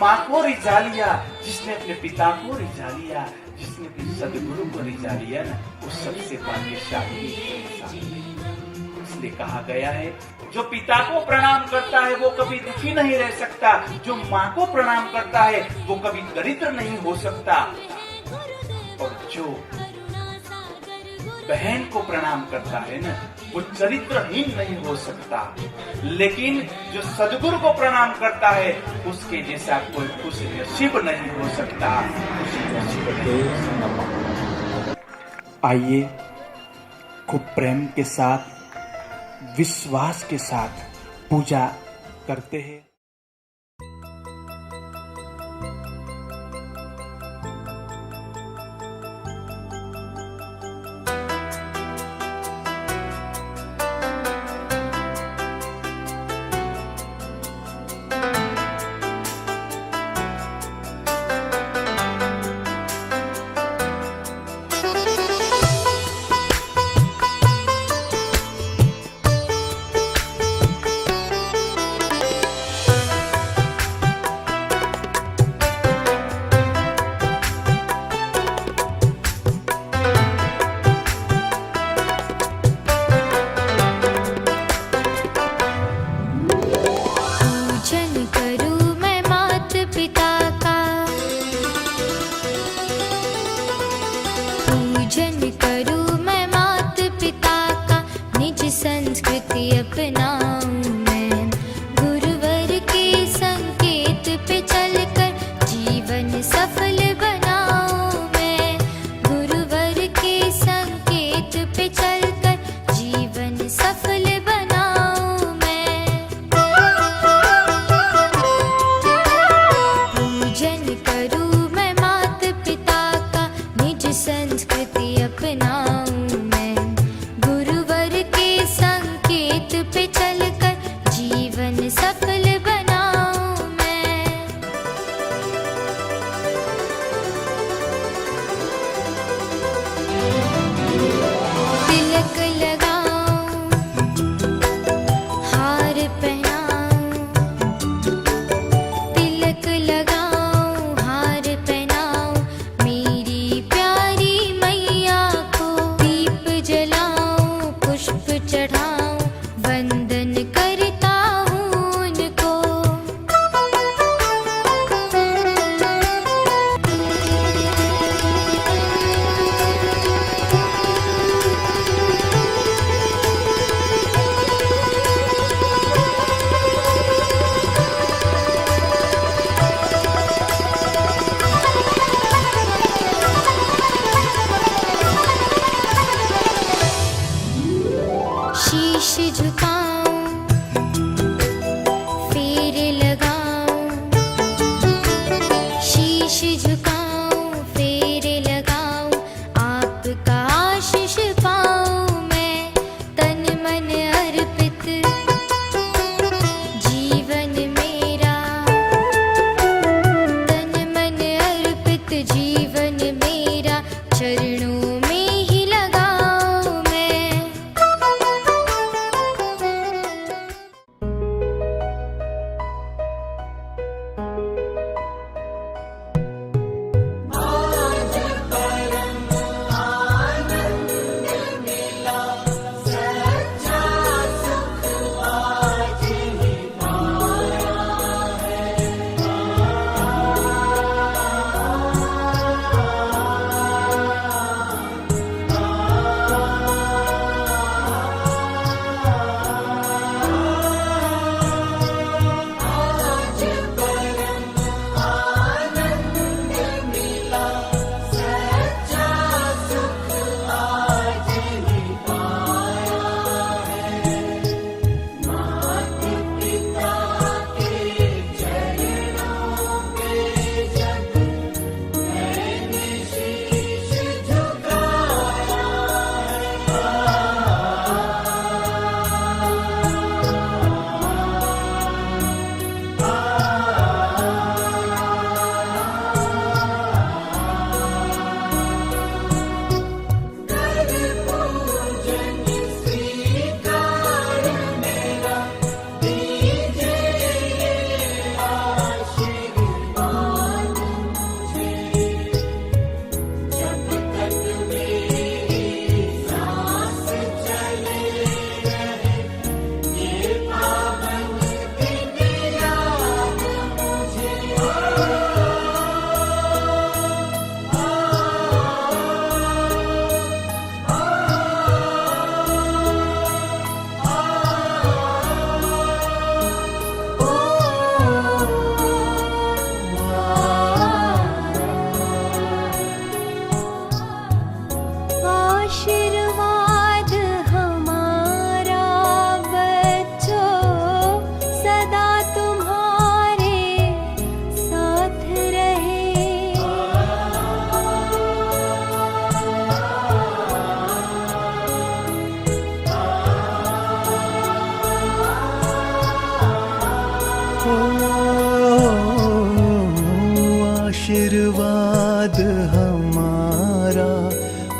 माँ को रिझा लिया, जिसने अपने पिता को रिझा लिया, जिसने अपने सदगुरु को रिझा लिया ना, वो सबसे भाग्यशाली इंसान है। इसलिए कहा गया है, जो पिता को प्रणाम करता है वो कभी दुखी नहीं रह सकता, जो माँ को प्रणाम करता है वो कभी दरिद्र नहीं हो सकता, और जो बहन को प्रणाम करता है ना, वो चरित्रहीन नहीं हो सकता। लेकिन जो सदगुरु को प्रणाम करता है, उसके जैसा कोई खुश नसीब नहीं हो सकता, खुश नसीब नहीं हो सकता। आइए खूब प्रेम के साथ, विश्वास के साथ पूजा करते हैं।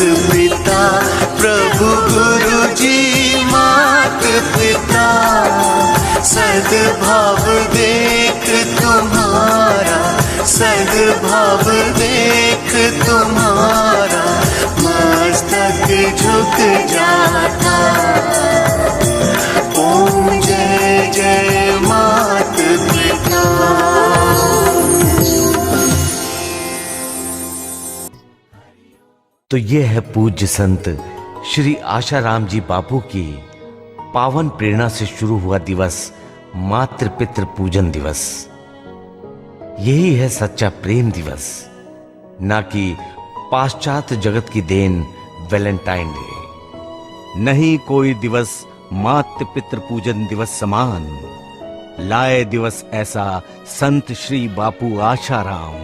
पिता, प्रभु गुरु जी मात पिता। सद्भाव देख तुम्हारा, सद्भाव देख तुम्हारा, मस्तक झुक जाता। ओम जय जय मात पिता। तो ये है पूज्य संत श्री आशाराम जी बापू की पावन प्रेरणा से शुरू हुआ दिवस मातृ पितृ पूजन दिवस। यही है सच्चा प्रेम दिवस, ना कि पाश्चात्य जगत की देन वैलेंटाइन डे। नहीं कोई दिवस मातृ पितृ पूजन दिवस समान, लाए दिवस ऐसा संत श्री बापू आशाराम।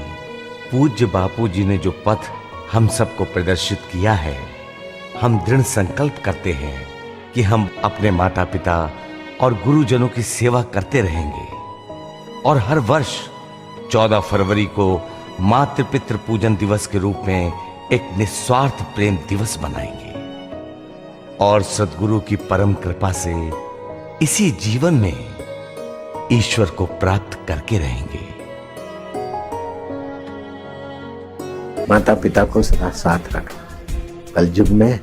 पूज्य बापू जी ने जो पथ हम सबको प्रदर्शित किया है, हम दृढ़ संकल्प करते हैं कि हम अपने माता पिता और गुरुजनों की सेवा करते रहेंगे और हर वर्ष 14 फरवरी को मातृ पितृ पूजन दिवस के रूप में एक निस्वार्थ प्रेम दिवस मनाएंगे और सद्गुरु की परम कृपा से इसी जीवन में ईश्वर को प्राप्त करके रहेंगे। माता पिता को सदा साथ रखना। कल युग में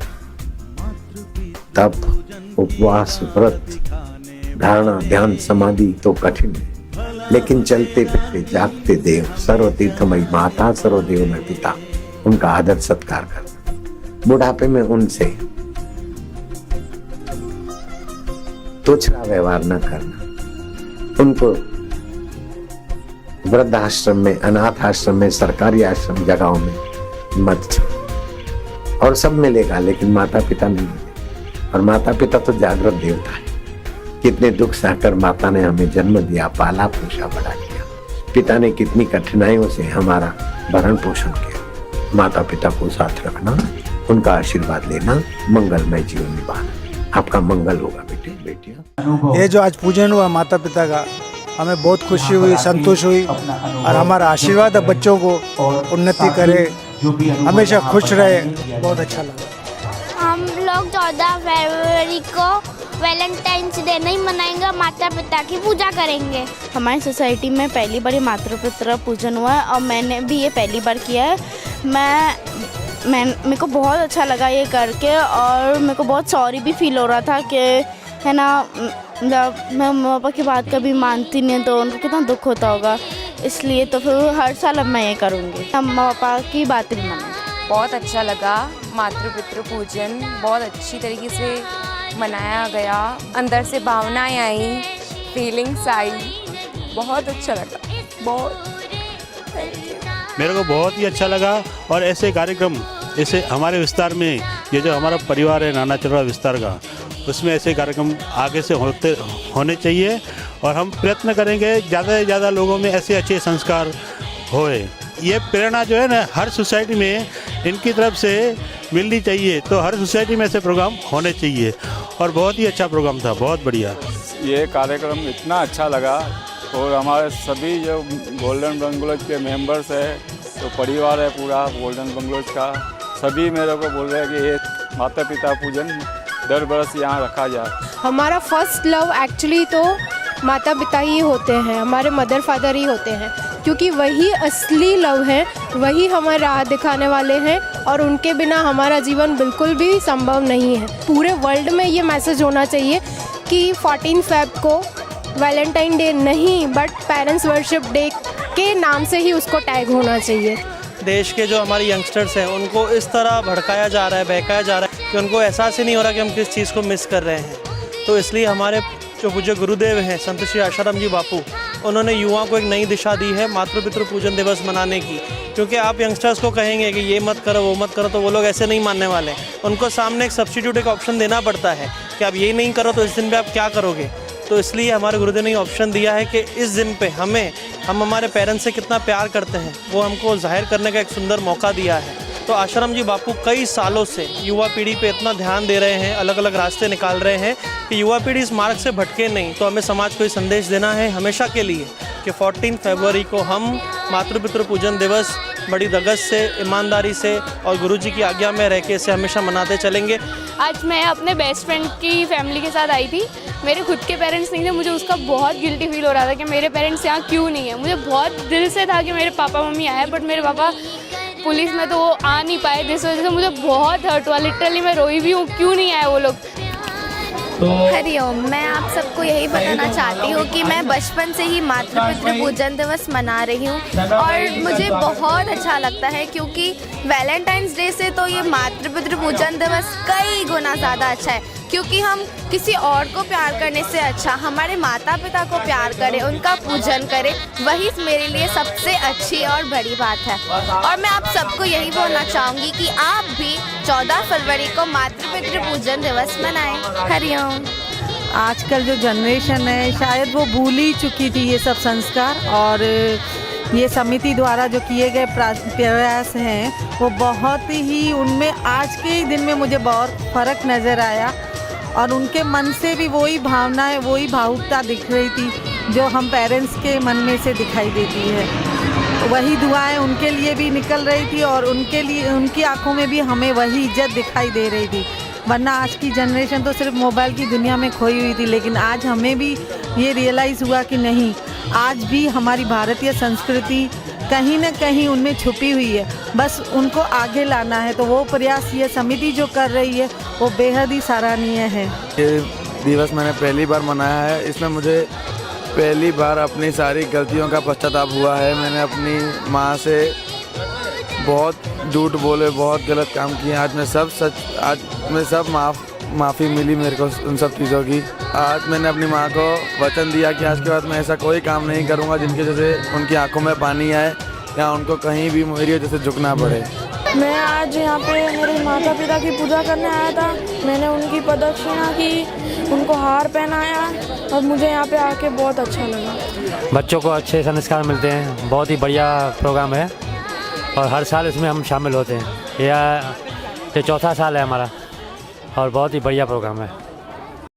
तप, उपवास, व्रत, धारणा, ध्यान, समाधि तो कठिन है, लेकिन चलते फिरते जागते देव, सर्वतीर्थमयी माता, सर्वदेवमय पिता, उनका आदर सत्कार करना। बुढ़ापे में उनसे तुच्छा व्यवहार न करना। उनको वृद्धाश्रम में, अनाथ आश्रम में, सरकारी आश्रम जगहों में मत छोड़ो। और सब मिलेगा लेकिन माता पिता नहीं मिलेगा। और माता पिता तो जागृत देवता है। कितने दुख सहकर माता ने हमें जन्म दिया, पाला पोषा, बड़ा किया। पिता ने कितनी कठिनाइयों से हमारा भरण पोषण किया। माता पिता को साथ रखना, उनका आशीर्वाद लेना, मंगलमय जीवन निभाना। आपका मंगल होगा बेटे बेटियां। ये जो आज पूजन हुआ माता पिता का, हमें बहुत खुशी हुई, संतोष हुई और हमारा आशीर्वाद है बच्चों को उन्नति करे, हमेशा खुश रहे। बहुत अच्छा लगा। हम लोग 14 फरवरी को वैलेंटाइंस डे नहीं मनाएंगे, माता पिता की पूजा करेंगे। हमारी सोसाइटी में पहली बार ये मातृ पितृ पूजन हुआ है और मैंने भी ये पहली बार किया है। मेरे को बहुत अच्छा लगा ये करके और मेरे को बहुत सॉरी भी फील हो रहा था कि है ना, जब मैं मम्मी पापा की बात कभी मानती नहीं तो उनको कितना दुख होता होगा। इसलिए तो फिर हर साल अब मैं ये करूँगी, मम्मी पापा की बात भी मानूंगी। बहुत अच्छा लगा। मातृ पितृ पूजन बहुत अच्छी तरीके से मनाया गया, अंदर से भावनाएं आई, फीलिंग्स आई, बहुत अच्छा लगा। बहुत मेरे को बहुत ही अच्छा लगा। और ऐसे कार्यक्रम जैसे हमारे विस्तार में, ये जो हमारा परिवार है नाना चरवा विस्तार का, उसमें ऐसे कार्यक्रम आगे से होने चाहिए और हम प्रयत्न करेंगे ज़्यादा से ज़्यादा लोगों में ऐसे अच्छे संस्कार होए। ये प्रेरणा जो है ना हर सोसाइटी में इनकी तरफ से मिलनी चाहिए, तो हर सोसाइटी में ऐसे प्रोग्राम होने चाहिए और बहुत ही अच्छा प्रोग्राम था, बहुत बढ़िया। ये कार्यक्रम इतना अच्छा लगा और हमारे सभी जो गोल्डन बंगलोज के मेंबर्स है, तो परिवार है पूरा गोल्डन बंगलोज का, सभी मेरे को बोल रहे हैं कि ये माता पिता पूजन दर बरस यहाँ रखा जाए। हमारा फर्स्ट लव एक्चुअली तो माता पिता ही होते हैं, हमारे मदर फादर ही होते हैं, क्योंकि वही असली लव है, वही हमें राह दिखाने वाले हैं और उनके बिना हमारा जीवन बिल्कुल भी संभव नहीं है। पूरे वर्ल्ड में ये मैसेज होना चाहिए कि 14 फेब को वैलेंटाइन डे नहीं बट पेरेंट्स वर्शिप डे के नाम से ही उसको टैग होना चाहिए। देश के जो हमारे यंगस्टर्स हैं उनको इस तरह भड़काया जा रहा है, बहकाया जा रहा है कि उनको एहसास ही नहीं हो रहा कि हम किस चीज़ को मिस कर रहे हैं। तो इसलिए हमारे जो पूज्य गुरुदेव हैं संत श्री आशाराम जी बापू, उन्होंने युवाओं को एक नई दिशा दी है मातृ पितृ पूजन दिवस मनाने की। क्योंकि आप यंगस्टर्स को कहेंगे कि ये मत करो वो मत करो तो वो लोग ऐसे नहीं मानने वाले। उनको सामने एक सब्स्टिट्यूट, एक ऑप्शन देना पड़ता है कि आप ये नहीं करो तो इस दिन पे आप क्या करोगे। तो इसलिए हमारे गुरुदेव ने ऑप्शन दिया है कि इस दिन पे हम हमारे पेरेंट्स से कितना प्यार करते हैं वो हमको जाहिर करने का एक सुंदर मौका दिया है। तो आशाराम जी बापू कई सालों से युवा पीढ़ी पे इतना ध्यान दे रहे हैं, अलग अलग रास्ते निकाल रहे हैं कि युवा पीढ़ी इस मार्ग से भटके नहीं। तो हमें समाज को ये संदेश देना है हमेशा के लिए कि 14 फरवरी को हम मातृ पितृ पूजन दिवस बड़ी धगस से, ईमानदारी से और गुरुजी की आज्ञा में रह के इसे हमेशा मनाते चलेंगे। आज मैं अपने बेस्ट फ्रेंड की फैमिली के साथ आई थी। मेरे खुद के पेरेंट्स नहीं थे, मुझे उसका बहुत गिल्टी फील हो रहा था कि मेरे पेरेंट्स यहाँ क्यों नहीं है। मुझे बहुत दिल से था कि मेरे पापा मम्मी आए, बट मेरे पापा पुलिस में तो वो आ नहीं पाए, जिस वजह से मुझे बहुत हर्ट हुआ। लिटरली मैं रोई भी हूँ, क्यों नहीं आए वो लोग। हरिओम, मैं आप सबको यही बताना चाहती हूँ कि मैं बचपन से ही मातृ पितृ पूजन दिवस मना रही हूँ और मुझे बहुत अच्छा लगता है, क्योंकि वैलेंटाइंस डे से तो ये मातृ पितृ पूजन दिवस कई गुना ज़्यादा अच्छा है, क्योंकि हम किसी और को प्यार करने से अच्छा हमारे माता पिता को प्यार करें, उनका पूजन करें, वही मेरे लिए सबसे अच्छी और बड़ी बात है। और मैं आप सबको यही बोलना चाहूँगी कि आप भी 14 फरवरी को मातृ पितृ पूजन दिवस मनाएं। हरिओम। आजकल जो जनरेशन है शायद वो भूल ही चुकी थी ये सब संस्कार, और ये समिति द्वारा जो किए गए प्रयास हैं वो बहुत ही, उनमें आज के दिन में मुझे बहुत फ़र्क नज़र आया और उनके मन से भी वही भावनाएं, वही भावुकता दिख रही थी जो हम पेरेंट्स के मन में से दिखाई देती है। वही दुआएं उनके लिए भी निकल रही थी और उनके लिए, उनकी आंखों में भी हमें वही इज्जत दिखाई दे रही थी। वरना आज की जनरेशन तो सिर्फ मोबाइल की दुनिया में खोई हुई थी, लेकिन आज हमें भी ये रियलाइज़ हुआ कि नहीं, आज भी हमारी भारतीय संस्कृति कहीं न कहीं उनमें छुपी हुई है, बस उनको आगे लाना है। तो वो प्रयास ये समिति जो कर रही है वो बेहद ही सराहनीय है। ये दिवस मैंने पहली बार मनाया है, इसमें मुझे पहली बार अपनी सारी गलतियों का पश्चाताप हुआ है। मैंने अपनी माँ से बहुत झूठ बोले, बहुत गलत काम किए। आज मैं सब माफ़ी मिली मेरे को उन सब चीज़ों की। आज मैंने अपनी माँ को वचन दिया कि आज के बाद मैं ऐसा कोई काम नहीं करूँगा जिनकी वजह से उनकी आंखों में पानी आए या उनको कहीं भी मेरी वजह से झुकना पड़े। मैं आज यहाँ पे मेरे माता पिता की पूजा करने आया था। मैंने उनकी प्रदक्षिणा की, उनको हार पहनाया और मुझे यहाँ पे आके बहुत अच्छा लगा। बच्चों को अच्छे संस्कार मिलते हैं, बहुत ही बढ़िया प्रोग्राम है और हर साल इसमें हम शामिल होते हैं। ये चौथा साल है हमारा और बहुत ही बढ़िया प्रोग्राम है।